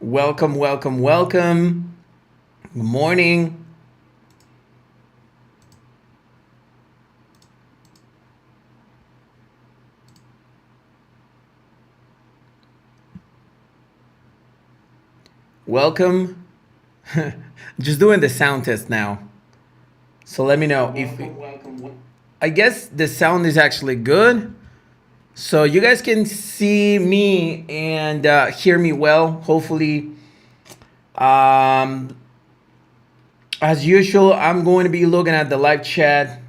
Welcome, welcome, welcome. Good morning. Welcome. Just doing the sound test now. So let me know if I guess the sound is actually good. So you guys can see me and hear me well, hopefully. Um, as usual, I'm going to be looking at the live chat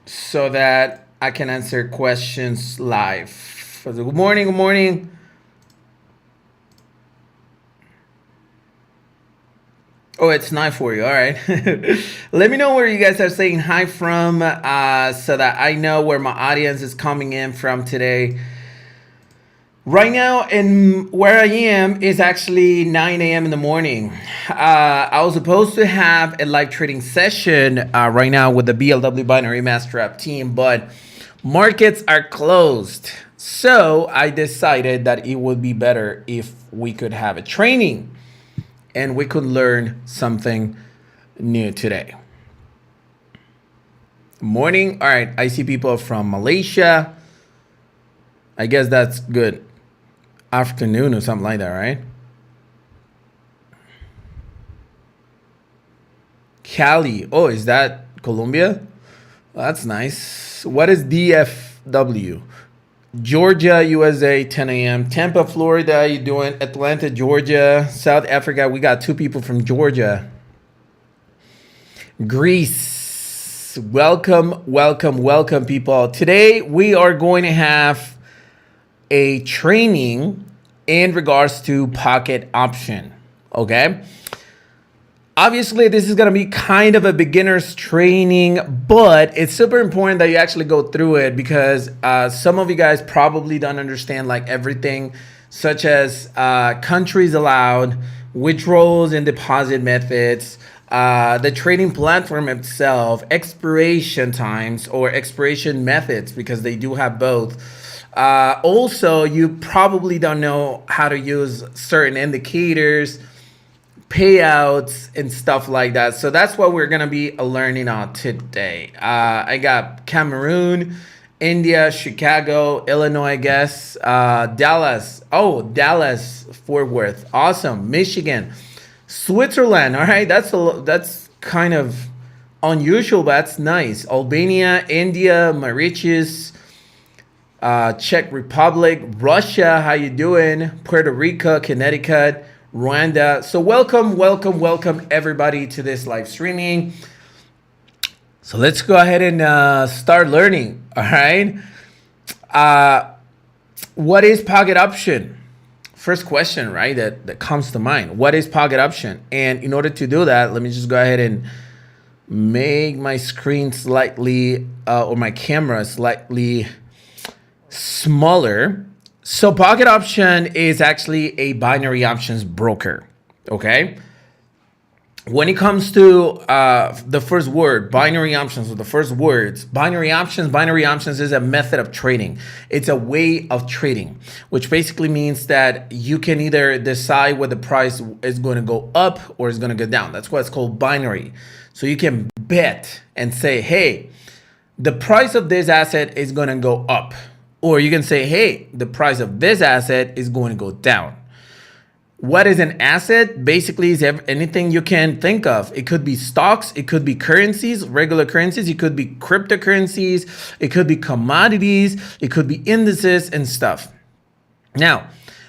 so that I can answer questions live. Good morning, good morning. Oh, it's 9 for you. All right. Let me know where you guys are saying hi from so that I know where my audience is coming in from today. Right now, and where I am is actually 9 a.m. in the morning. I was supposed to have a live trading session right now with the BLW Binary Master App team, but markets are closed. So I decided that it would be better if we could have a training and we could learn something new today. Morning. All right. I see people from Malaysia. I guess that's good. Afternoon or something like that, right? Cali. Oh, is that Colombia? That's nice. What is DFW? Georgia, USA, 10 a.m. Tampa, Florida, how you doing? Atlanta, Georgia. South Africa, we got two people from Georgia. Greece. Welcome, welcome, welcome, people. Today, we are going to have a training in regards to pocket option, okay? Obviously, this is going to be kind of a beginner's training, but it's super important that you actually go through it because some of you guys probably don't understand like everything, such as countries allowed, withdrawals and deposit methods, the trading platform itself, expiration times or expiration methods, because they do have both. Also, you probably don't know how to use certain indicators, payouts and stuff like that. So that's what we're gonna be learning on today. I got Cameroon, India, Chicago, Illinois, I guess, Dallas. Oh, Dallas, Fort Worth, awesome. Michigan, Switzerland. All right, that's kind of unusual, but that's nice. Albania, India, Mauritius, Czech Republic, Russia. How you doing? Puerto Rico, Connecticut, Rwanda. So welcome, welcome, welcome everybody to this live streaming. So let's go ahead and start learning. All right. What is pocket option? First question, right? That comes to mind. What is pocket option? And in order to do that, let me just go ahead and make my screen slightly or my camera slightly smaller. So pocket option is actually a binary options broker, okay? When it comes to the first word, binary options, or the first words, binary options is a method of trading. It's a way of trading, which basically means that you can either decide whether the price is going to go up or is going to go down. That's why it's called binary. So you can bet and say, hey, the price of this asset is going to go up. Or you can say, hey, the price of this asset is going to go down. What is an asset? Basically, is anything you can think of. It could be stocks, it could be currencies, regular currencies, it could be cryptocurrencies, it could be commodities, it could be indices and stuff. Now,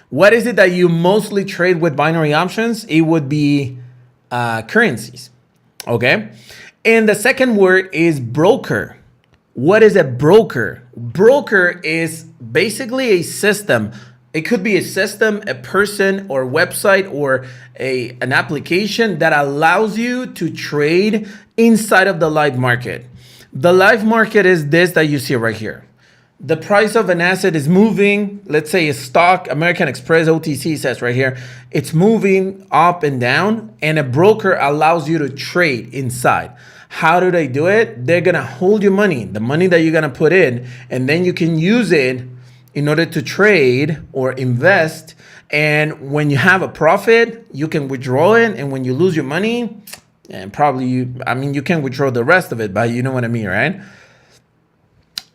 what is it that you mostly trade with binary options? It would be currencies, okay? And the second word is broker. What is a broker? Broker is basically a system. It could be a system, a person, or website, or an application that allows you to trade inside of the live market. The live market is this that you see right here. The price of an asset is moving. Let's say a stock, American Express OTC says right here, it's moving up and down, and a broker allows you to trade inside. How do they do it? They're gonna hold your money, the money that you're gonna put in, and then you can use it in order to trade or invest. And when you have a profit, you can withdraw it. And when you lose your money, and probably you can withdraw the rest of it, but you know what I mean, right?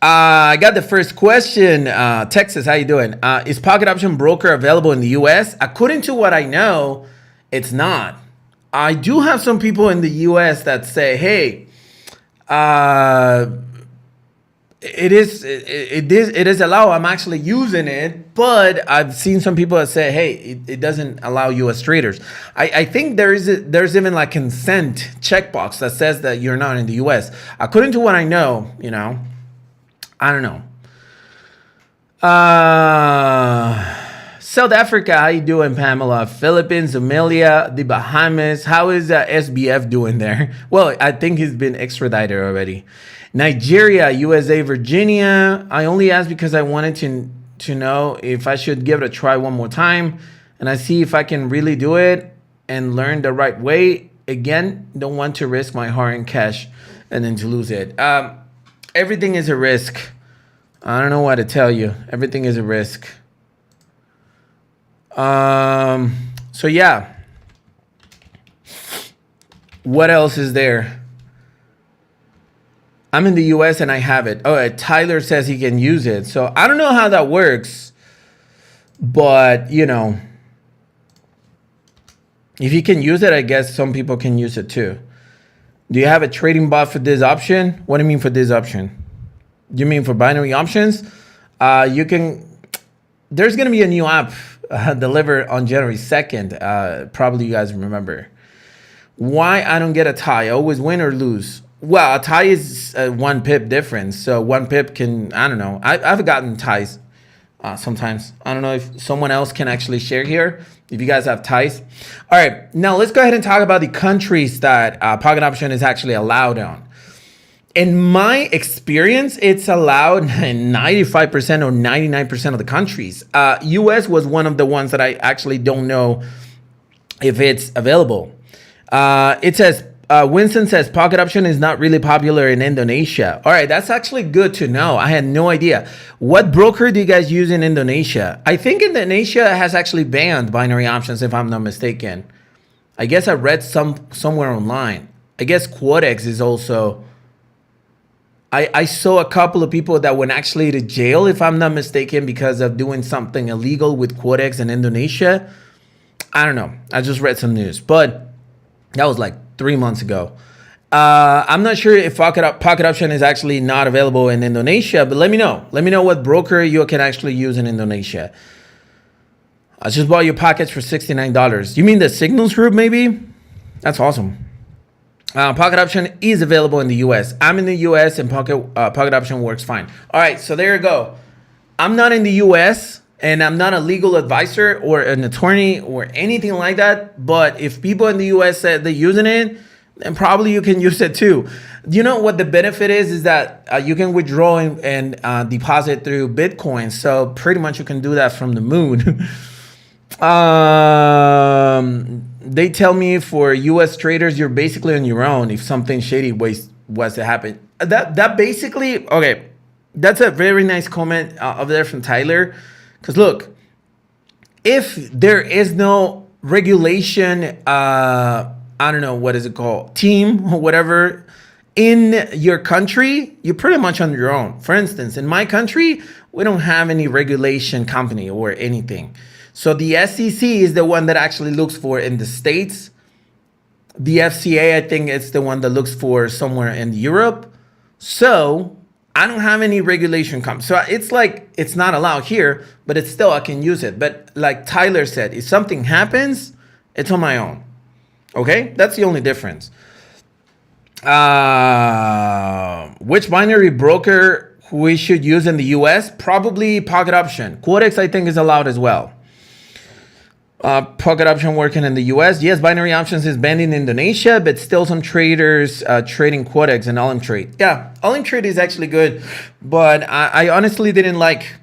I got the first question. Texas, how you doing? Is Pocket Option Broker available in the US? According to what I know, it's not. I do have some people in the US that say, hey, it is allowed. I'm actually using it, but I've seen some people that say, hey, it doesn't allow US traders. I think there's even like consent checkbox that says that you're not in the US. According to what I know, I don't know. South Africa, how you doing, Pamela? Philippines, Amelia, the Bahamas. How is SBF doing there? Well, I think he's been extradited already. Nigeria, USA, Virginia. I only asked because I wanted to know if I should give it a try one more time, and I see if I can really do it and learn the right way. Again, don't want to risk my hard-earned cash and then to lose it. Everything is a risk. I don't know what to tell you. Everything is a risk. So yeah. What else is there? I'm in the US and I have it. Oh, Tyler says he can use it. So I don't know how that works, but if he can use it, I guess some people can use it too. Do you have a trading bot for this option? What do you mean for this option? Do you mean for binary options? There's going to be a new app delivered on January 2nd. Probably you guys remember. Why I don't get a tie? I always win or lose. Well, a tie is 1 pip difference. So 1 pip can, I don't know. I've gotten ties sometimes. I don't know if someone else can actually share here, if you guys have ties. All right, now let's go ahead and talk about the countries that Pocket Option is actually allowed on. In my experience, it's allowed in 95% or 99% of the countries. US was one of the ones that I actually don't know if it's available. It says, Winston says, Pocket Option is not really popular in Indonesia. All right, that's actually good to know. I had no idea. What broker do you guys use in Indonesia? I think Indonesia has actually banned binary options, if I'm not mistaken. I guess I read somewhere online. I guess Quotex is also... I saw a couple of people that went actually to jail, if I'm not mistaken, because of doing something illegal with Quotex in Indonesia. I don't know. I just read some news, but that was like 3 months ago. I'm not sure if Pocket Option is actually not available in Indonesia, but let me know. Let me know what broker you can actually use in Indonesia. I just bought your packets for $69. You mean the Signals Group, maybe? That's awesome. Pocket Option is available in the US. I'm in the US and Pocket Option works fine. All right, so there you go. I'm not in the US and I'm not a legal advisor or an attorney or anything like that. But if people in the US said they're using it, then probably you can use it too. You know what the benefit is that you can withdraw and deposit through Bitcoin. So pretty much you can do that from the moon. They tell me for US traders, you're basically on your own if something shady was to happen. That basically, okay, that's a very nice comment over there from Tyler. Because look, if there is no regulation, I don't know, what is it called? Team or whatever in your country, you're pretty much on your own. For instance, in my country, we don't have any regulation company or anything. So the SEC is the one that actually looks for in the States. The FCA, I think it's the one that looks for somewhere in Europe. So I don't have any regulation company. So it's like, it's not allowed here, but it's still, I can use it. But like Tyler said, if something happens, it's on my own. Okay, that's the only difference. Which binary broker we should use in the US? Probably Pocket Option. Quotex, I think, is allowed as well. Pocket Option working in the US. Yes, binary options is banned in Indonesia, but still some traders trading Quotex and All-in Trade. Yeah, All-in Trade is actually good, but I honestly didn't like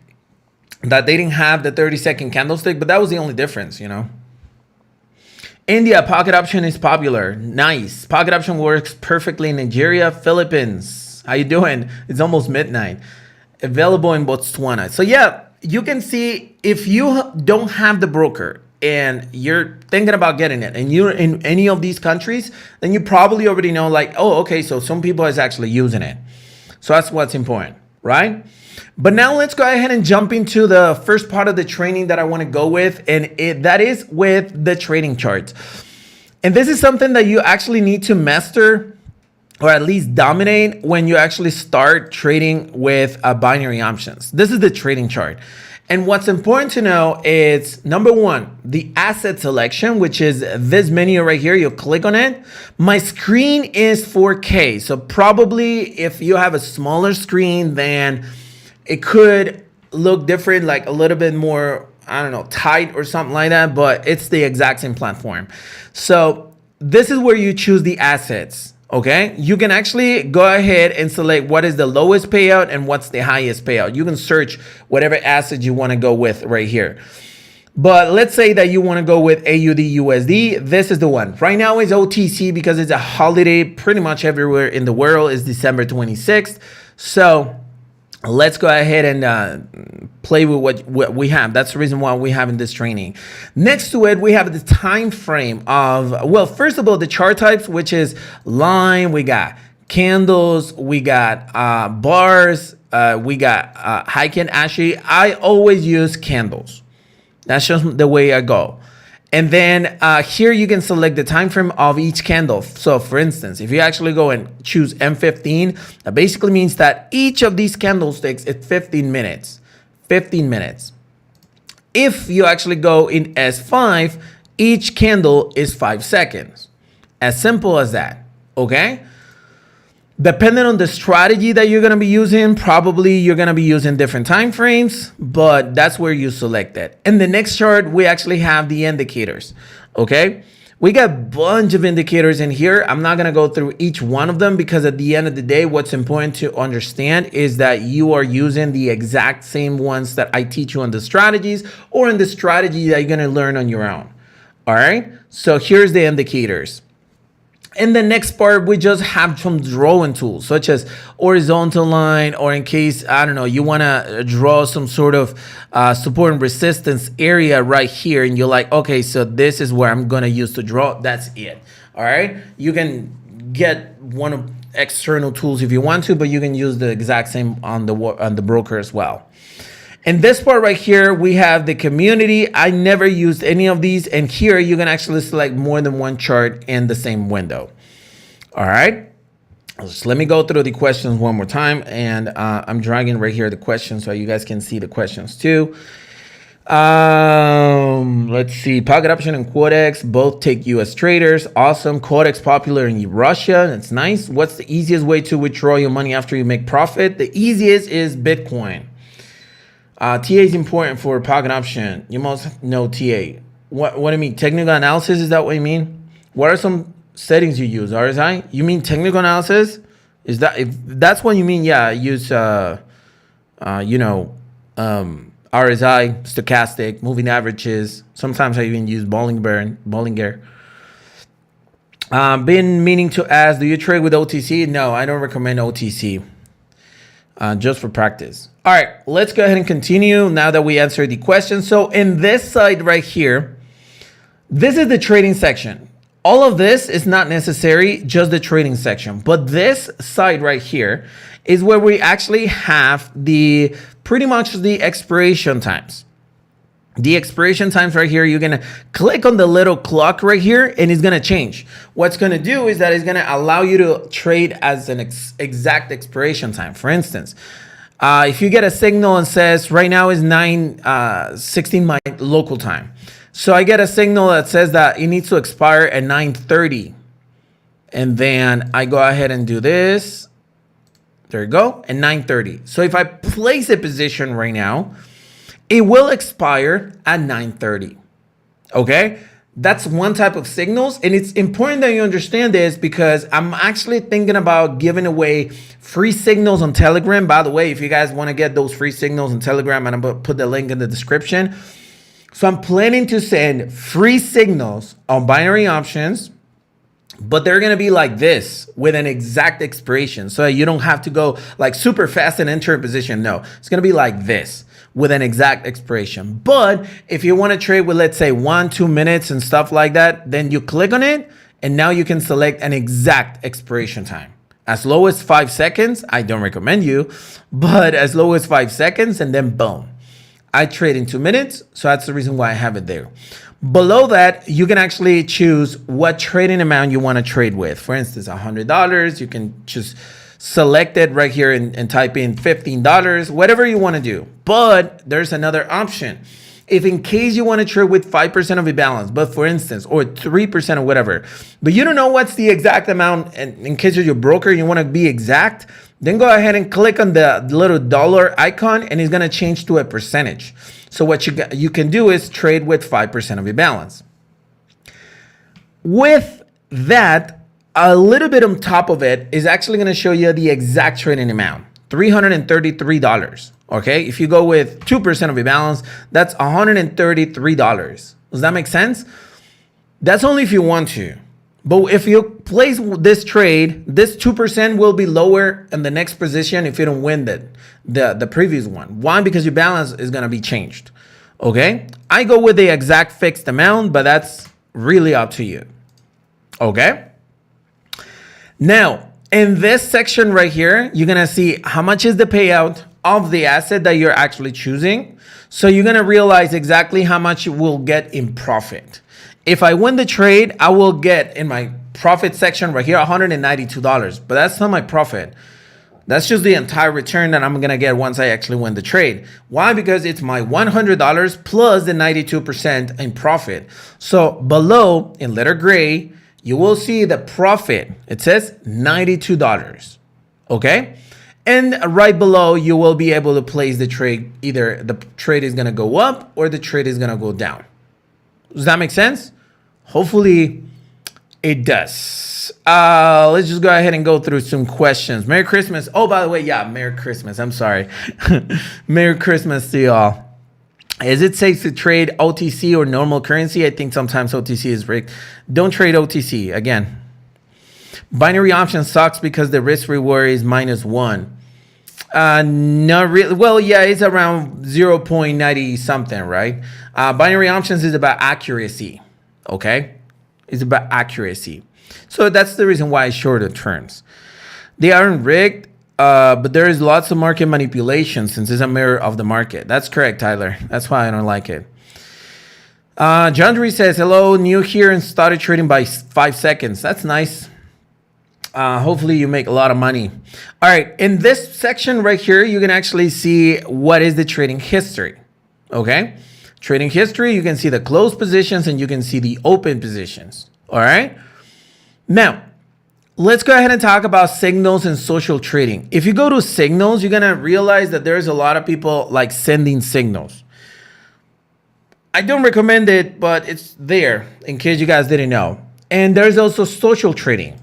that they didn't have the 30-second candlestick, but that was the only difference, you know. India, Pocket Option is popular. Nice. Pocket Option works perfectly in Nigeria, Philippines. How you doing? It's almost midnight. Available in Botswana. So yeah, you can see if you don't have the broker and you're thinking about getting it and you're in any of these countries, then you probably already know like, oh, okay, so some people is actually using it. So that's what's important, right? But now let's go ahead and jump into the first part of the training that I want to go with, and that is with the trading charts. And this is something that you actually need to master or at least dominate when you actually start trading with binary options. This is the trading chart. And what's important to know is, number one, the asset selection, which is this menu right here. You click on it. My screen is 4K. So probably if you have a smaller screen, then it could look different, like a little bit more, I don't know, tight or something like that, but it's the exact same platform. So this is where you choose the assets. Okay, you can actually go ahead and select what is the lowest payout and what's the highest payout. You can search whatever asset you want to go with right here. But let's say that you want to go with AUD USD. This is the one. Right now is OTC because it's a holiday pretty much everywhere in the world. It's December 26th. So let's go ahead and play with what we have. That's the reason why we have in this training. Next to it, we have the time frame of, well, first of all, the chart types, which is line, we got candles, we got bars, we got Heiken Ashi. I always use candles. That's just the way I go. And then here you can select the time frame of each candle. So for instance, if you actually go and choose M15, that basically means that each of these candlesticks is 15 minutes. 15 minutes. If you actually go in S5, each candle is 5 seconds. As simple as that, okay? Depending on the strategy that you're going to be using, probably you're going to be using different time frames, but that's where you select it. In the next chart, we actually have the indicators, okay? We got a bunch of indicators in here. I'm not going to go through each one of them because at the end of the day, what's important to understand is that you are using the exact same ones that I teach you on the strategies or in the strategy that you're going to learn on your own, all right? So here's the indicators. In the next part, we just have some drawing tools, such as horizontal line, or in case, I don't know, you want to draw some sort of support and resistance area right here. And you're like, okay, so this is where I'm going to use to draw. That's it. All right. You can get one of external tools if you want to, but you can use the exact same on the broker as well. In this part right here, we have the community. I never used any of these. And here you can actually select more than one chart in the same window. All right. So let me go through the questions one more time. And I'm dragging right here the questions so you guys can see the questions too. Let's see. Pocket Option and Quotex both take US traders. Awesome. Quotex popular in Russia. That's nice. What's the easiest way to withdraw your money after you make profit? The easiest is Bitcoin. TA is important for Pocket Option. You must know TA. What do you mean? Technical analysis? Is that what you mean? What are some settings you use? RSI? You mean technical analysis? Is that, if that's what you mean? Yeah, I use RSI, stochastic, moving averages. Sometimes I even use Bollinger. Been meaning to ask, do you trade with OTC? No, I don't recommend OTC. Just for practice. All right, let's go ahead and continue now that we answered the question. So in this side right here, this is the trading section. All of this is not necessary, just the trading section. But this side right here is where we actually have the pretty much the expiration times. The expiration times right here, you're going to click on the little clock right here and it's going to change. What's going to do is that it's going to allow you to trade as an exact expiration time. For instance, if you get a signal and says right now is 9:16 my local time. So I get a signal that says that it needs to expire at 9:30. And then I go ahead and do this. There you go. At 9:30. So if I place a position right now, it will expire at 9:30. Okay, that's one type of signals, and it's important that you understand this because I'm actually thinking about giving away free signals on Telegram. By the way, if you guys want to get those free signals on Telegram, I'm gonna put the link in the description. So I'm planning to send free signals on binary options, but they're going to be like this with an exact expiration. So you don't have to go like super fast and enter a position. No, it's going to be like this with an exact expiration. But if you want to trade with, let's say 1-2 minutes and stuff like that, then you click on it and now you can select an exact expiration time. As low as 5 seconds, I don't recommend you, but as low as 5 seconds, and then boom. I trade in 2 minutes, so that's the reason why I have it there. Below that, you can actually choose what trading amount you want to trade with. For instance, $100, you can just select it right here and type in $15, whatever you want to do. But there's another option. If in case you want to trade with 5% of a balance, but for instance, or 3% or whatever, but you don't know what's the exact amount, and in case you're your broker, you want to be exact, then go ahead and click on the little dollar icon and it's going to change to a percentage. So what you can do is trade with 5% of your balance. With that, a little bit on top of it is actually going to show you the exact trading amount, $333. Okay, if you go with 2% of your balance, that's $133. Does that make sense? That's only if you want to. But if you place this trade, this 2% will be lower in the next position if you don't win the previous one. Why? Because your balance is going to be changed. Okay, I go with the exact fixed amount, but that's really up to you. Okay, now in this section right here, you're going to see how much is the payout of the asset that you're actually choosing. So you're going to realize exactly how much you will get in profit. If I win the trade, I will get in my profit section right here, $192, but that's not my profit. That's just the entire return that I'm going to get once I actually win the trade. Why? Because it's my $100 plus the 92% in profit. So below in letter gray, you will see the profit. It says $92. Okay. And right below, you will be able to place the trade. Either the trade is going to go up or the trade is going to go down. Does that make sense? Hopefully it does. Let's just go ahead and go through some questions. Merry Christmas. Oh, by the way, yeah, Merry Christmas. I'm sorry. Merry Christmas to y'all. Is it safe to trade OTC or normal currency? I think sometimes OTC is rigged. Don't trade OTC. Again, binary option sucks because the risk reward is -1. Not really. Well, yeah, it's around 0.90 something, right? Binary options is about accuracy. Okay, it's about accuracy. So that's the reason why it's shorter terms. They aren't rigged, but there is lots of market manipulation since it's a mirror of the market. That's correct, Tyler. That's why I don't like it. John Dre says, hello, new here and started trading by 5 seconds. That's nice. Hopefully you make a lot of money. All right, in this section right here, you can actually see what is the trading history. Okay, trading history, you can see the closed positions and you can see the open positions. All right, now let's go ahead and talk about signals and social trading. If you go to signals, you're gonna realize that there's a lot of people like sending signals. I don't recommend it, but it's there in case you guys didn't know. And there's also social trading.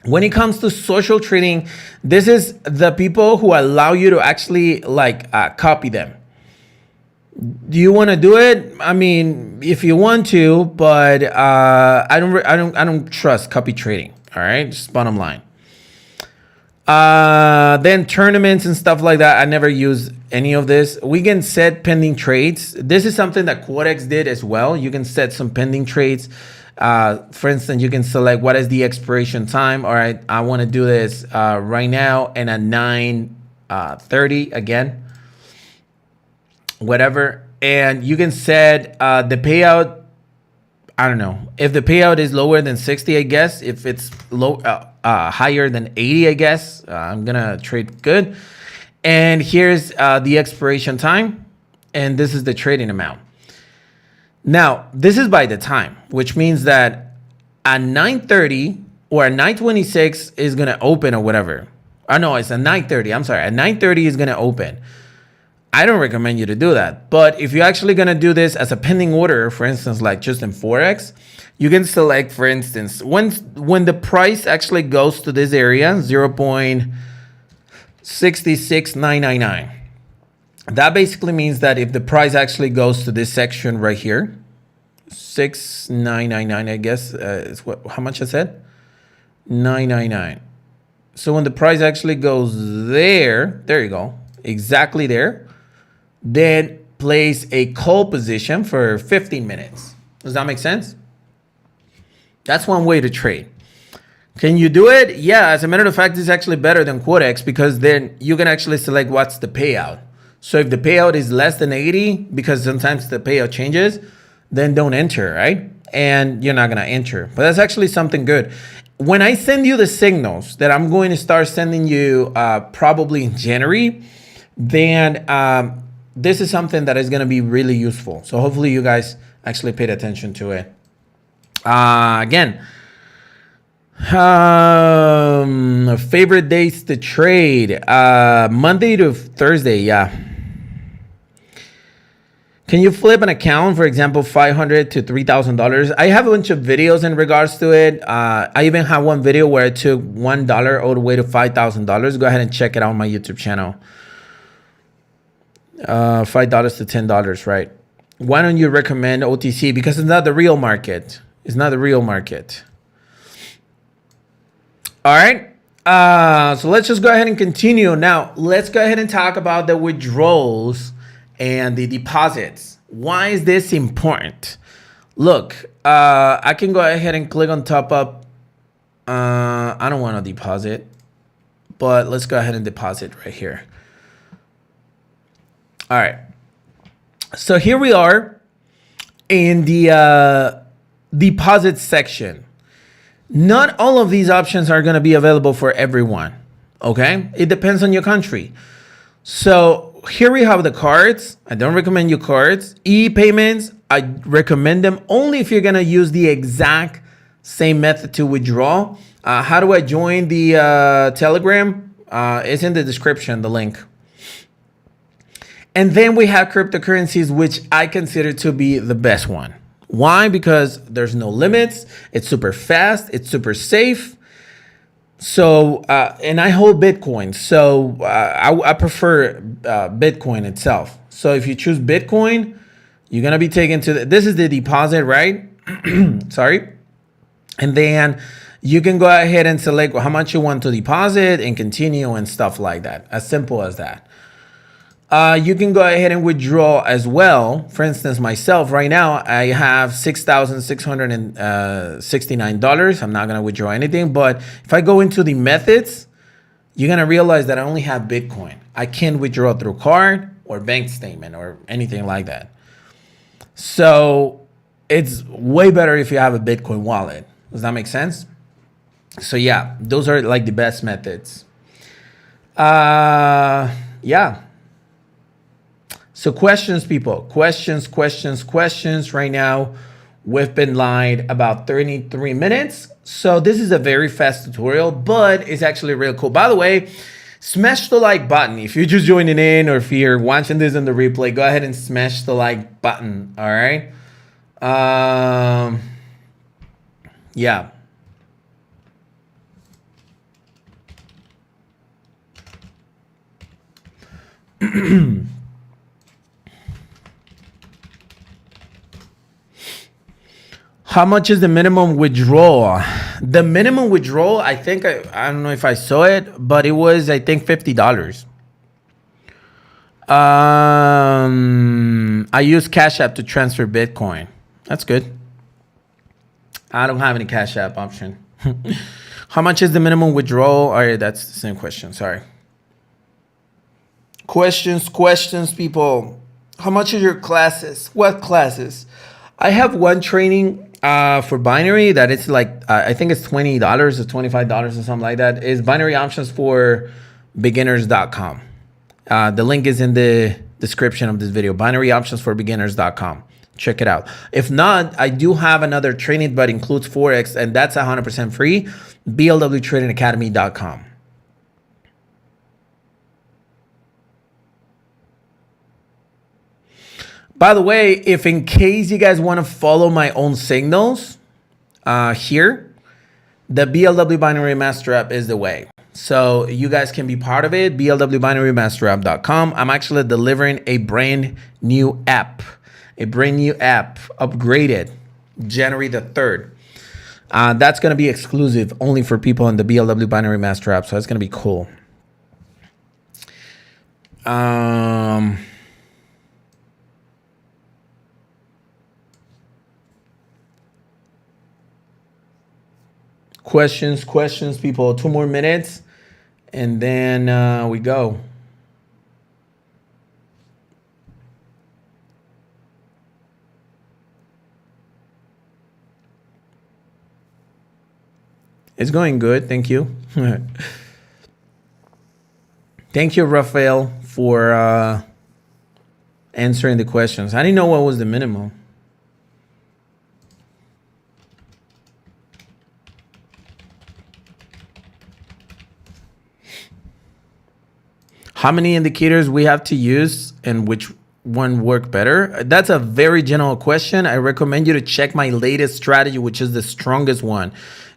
When it comes to social trading, this is the people who allow you to actually like copy them. Do you want to do it? I mean, if you want to, but I don't trust copy trading. All right, just bottom line. Then tournaments and stuff like that, I never use any of this. We can set pending trades. This is something that Quotex did as well. You can set some pending trades. For instance, you can select what is the expiration time. All right, I want to do this right now and at 9:30 again, whatever. And you can set the payout. I don't know if the payout is lower than 60, I guess. If it's higher than 80, I guess I'm gonna trade good. And here's the expiration time, and this is the trading amount. Now, this is by the time, which means that at 9:30 or at 9:26 is going to open or whatever. Oh, no, it's at 9:30. I'm sorry. At 9:30 is going to open. I don't recommend you to do that. But if you're actually going to do this as a pending order, for instance, like just in Forex, you can select, for instance, when the price actually goes to this area, 0.66999. That basically means that if the price actually goes to this section right here, 6999, I guess is how much I said, 999. So when the price actually goes there you go, exactly there. then place a call position for 15 minutes. Does that make sense? That's one way to trade. Can you do it? Yeah, as a matter of fact, it's actually better than Quotex because then you can actually select what's the payout. So if the payout is less than 80, because sometimes the payout changes, then don't enter, right? And you're not gonna enter. But that's actually something good. When I send you the signals that I'm going to start sending you probably in January, then this is something that is gonna be really useful. So hopefully you guys actually paid attention to it. Again, favorite days to trade, Monday to Thursday. Yeah. Can you flip an account, for example, $500 to $3,000? I have a bunch of videos in regards to it. I even have one video where I took $1 all the way to $5,000. Go ahead and check it out on my YouTube channel. $5 to $10, right? Why don't you recommend OTC? Because it's not the real market. It's not the real market. All right. So let's just go ahead and continue. Now, let's go ahead and talk about the withdrawals and the deposits. Why is this important? Look, I can go ahead and click on top up. I don't want to deposit, but let's go ahead and deposit right here. All right. So here we are in the deposit section. Not all of these options are going to be available for everyone. Okay. It depends on your country. So here we have the cards. I don't recommend you cards. E-payments, I recommend them only if you're going to use the exact same method to withdraw. How do I join the Telegram? It's in the description, the link. And then we have cryptocurrencies, which I consider to be the best one. Why? Because there's no limits. It's super fast. It's super safe. So, and I hold Bitcoin. So I prefer Bitcoin itself. So if you choose Bitcoin, you're going to be taken to this is the deposit, right? Sorry. And then you can go ahead and select how much you want to deposit and continue and stuff like that. As simple as that. You can go ahead and withdraw as well. For instance, myself right now, I have $6,669. I'm not going to withdraw anything. But if I go into the methods, you're going to realize that I only have Bitcoin. I can't withdraw through card or bank statement or anything like that. So it's way better if you have a Bitcoin wallet. Does that make sense? So yeah, those are like the best methods. Yeah. So questions, people. Questions. Right now, we've been live about 33 minutes. So this is a very fast tutorial, but it's actually real cool. By the way, smash the like button. If you're just joining in or if you're watching this in the replay, go ahead and smash the like button, all right? Yeah. How much is the minimum withdrawal? The minimum withdrawal, I think, I don't know if I saw it, but it was, I think, $50. I use Cash App to transfer Bitcoin. That's good. I don't have any Cash App option. How much is the minimum withdrawal? All right, that's the same question. Sorry. Questions, people. How much are your classes? What classes? I have one training for binary that it's like, I think it's $20 or $25 or something like that. Is binary options for beginners.com. The link is in the description of this video, binary options for beginners.com. Check it out. If not, I do have another training, but includes Forex, and that's 100% free, blwtradingacademy.com. By the way, if in case you guys want to follow my own signals here, the BLW Binary Master App is the way. So you guys can be part of it, blwbinarymaster.com. I'm actually delivering a brand new app, upgraded January the 3rd. That's going to be exclusive only for people in the BLW Binary Master App. So it's going to be cool. Questions, people. 2 more minutes, and then we go. It's going good. Thank you. Thank you, Rafael, for answering the questions. I didn't know what was the minimum. How many indicators we have to use and which one work better? That's a very general question. I recommend you to check my latest strategy, which is the strongest one.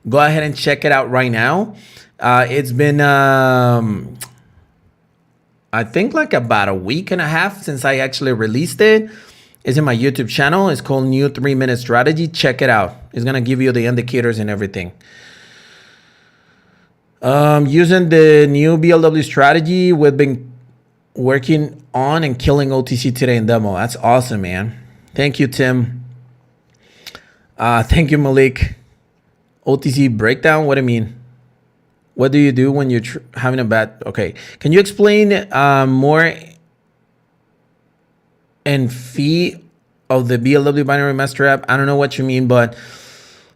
Go ahead and check it out right now. It's been, I think, like about a week and a half since I actually released it. It's in my YouTube channel. It's called New 3-Minute Strategy. Check it out. It's going to give you the indicators and everything. Using the new BLW strategy, we've been working on and killing OTC today in demo. That's awesome, man. Thank you, Tim. Thank you, Malik. OTC breakdown, what do you mean? What do you do when you're having a bad... Okay, can you explain more in fee of the BLW Binary Master app? I don't know what you mean, but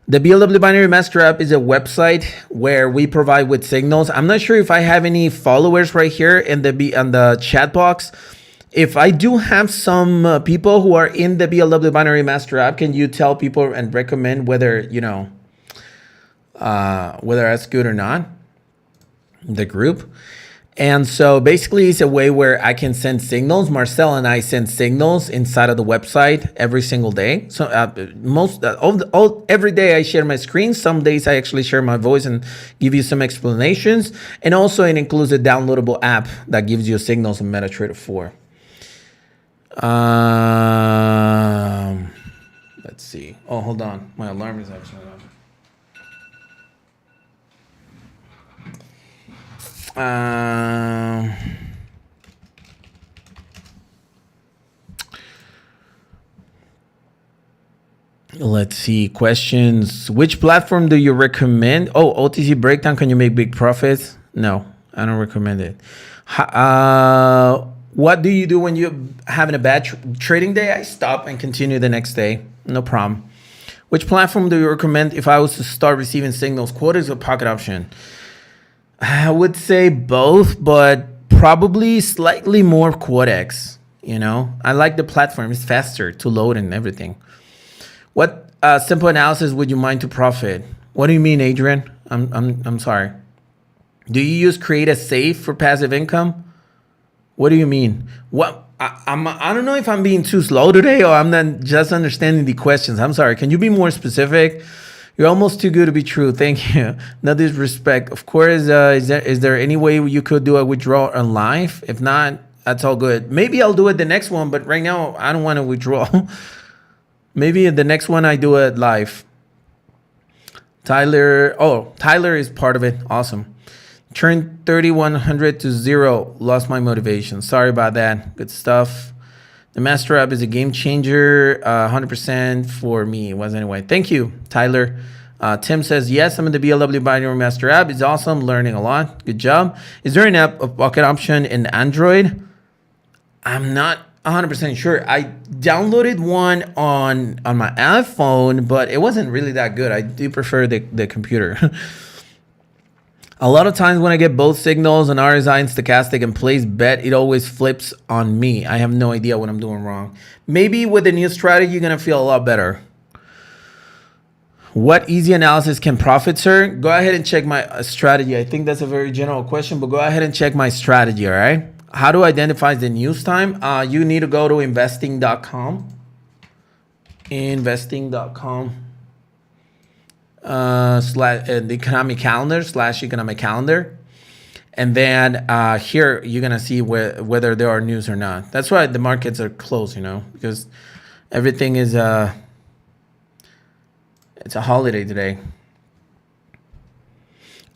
the BLW Binary Master app is a website where we provide with signals. I'm not sure if I have any followers right here in the chat box. If I do have some people who are in the BLW Binary Master app, can you tell people and recommend whether, you know, whether that's good or not, the group? And so basically it's a way where I can send signals. Marcel and I send signals inside of the website every single day. So every day I share my screen. Some days I actually share my voice and give you some explanations. And also it includes a downloadable app that gives you signals in MetaTrader 4. Let's see. Oh, hold on. My alarm is actually on. Let's see. Questions. Which platform do you recommend? Oh, OTC breakdown. Can you make big profits? No, I don't recommend it. What do you do when you're having a bad trading day? I stop and continue the next day. No problem. Which platform do you recommend if I was to start receiving signals, quotas or pocket option? I would say both, but probably slightly more Quotex. You know, I like the platform. It's faster to load and everything. What simple analysis would you mind to profit? What do you mean, Adrian? I'm sorry. Do you use Create a Safe for passive income? What do you mean? What? I don't know if I'm being too slow today or I'm not just understanding the questions. I'm sorry. Can you be more specific? You're almost too good to be true. Thank you. No disrespect. Of course, is there any way you could do a withdrawal on live? If not, that's all good. Maybe I'll do it the next one, but right now I don't want to withdraw. Maybe the next one I do it live. Tyler is part of it. Awesome. Turned 3,100 to 0. Lost my motivation. Sorry about that. Good stuff. The Master app is a game changer, 100% for me. It was anyway. Thank you, Tyler. Tim says, yes, I'm in the BLW Binary Master app. It's awesome. Learning a lot. Good job. Is there an app, a pocket option in Android? I'm not 100% sure. I downloaded one on my iPhone, but it wasn't really that good. I do prefer the computer. A lot of times when I get both signals on RSI and stochastic and place bet, it always flips on me. I have no idea what I'm doing wrong. Maybe with the new strategy, you're going to feel a lot better. What easy analysis can profit, sir? Go ahead and check my strategy. I think that's a very general question, but go ahead and check my strategy, all right? How to identify the news time? You need to go to investing.com. Investing.com. The economic calendar / economic calendar, and then here you're gonna see whether there are news or not. That's why the markets are closed, you know, because everything is it's a holiday today.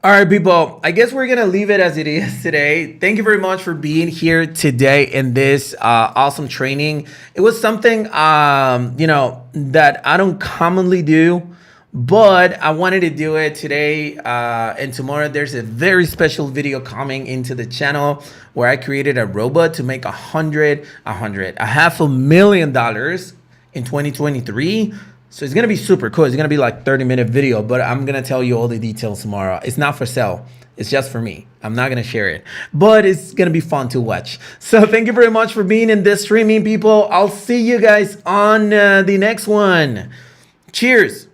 All right, people, I guess we're gonna leave it as it is today. Thank you very much for being here today in this awesome training. It was something you know, that I don't commonly do, but I wanted to do it today and tomorrow. There's a very special video coming into the channel where I created a robot to make $500,000 in 2023. So it's gonna be super cool. It's gonna be like 30-minute video, but I'm gonna tell you all the details tomorrow. It's not for sale. It's just for me. I'm not gonna share it, but it's gonna be fun to watch. So thank you very much for being in this streaming, people. I'll see you guys on the next one. Cheers.